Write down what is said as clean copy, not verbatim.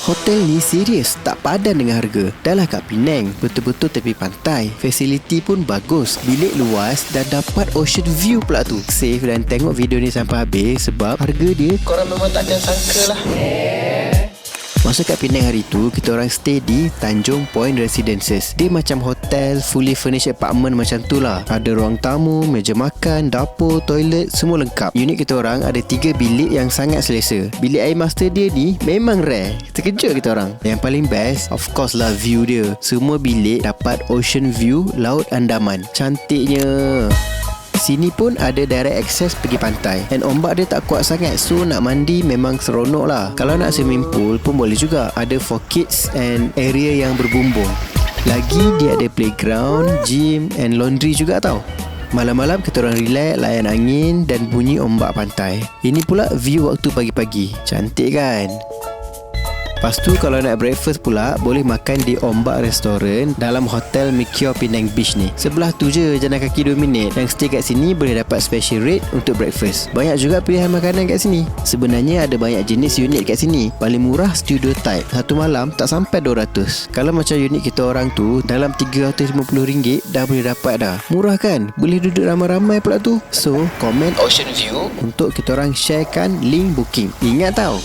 Hotel ni serius, tak padan dengan harga. Dah lah kat Penang, betul-betul tepi pantai. Fasiliti pun bagus, bilik luas dan dapat ocean view pula tu. Save dan tengok video ni sampai habis sebab harga dia korang memang takkan sangka lah. Masa kat Penang hari tu, kita orang stay di Tanjung Point Residences. Dia macam hotel, fully furnished apartment macam tu lah. Ada ruang tamu, meja makan, dapur, toilet, semua lengkap. Unit kita orang ada 3 bilik yang sangat selesa. Bilik air master dia ni memang rare. Terkejut kita orang. Yang paling best, of course lah view dia. Semua bilik dapat ocean view Laut Andaman. Cantiknya. Sini pun ada direct access pergi pantai. And ombak dia tak kuat sangat, so nak mandi memang seronok lah. Kalau nak swimming pool pun boleh juga. Ada for kids and area yang berbumbung. Lagi dia ada playground, gym and laundry juga tau. Malam-malam kita orang relax, layan angin dan bunyi ombak pantai. Ini pula view waktu pagi-pagi. Cantik kan? Lepas tu kalau nak breakfast pula, boleh makan di Ombak Restoran dalam Hotel Mikio Penang Beach ni. Sebelah tu je, jalan kaki 2 minit. Yang stay kat sini boleh dapat special rate untuk breakfast. Banyak juga pilihan makanan kat sini. Sebenarnya ada banyak jenis unit kat sini. Paling murah studio type, satu malam tak sampai 200. Kalau macam unit kita orang tu, dalam RM350 dah boleh dapat dah. Murah kan? Boleh duduk ramai-ramai pula tu. So, komen Ocean View untuk kita orang sharekan link booking. Ingat tau,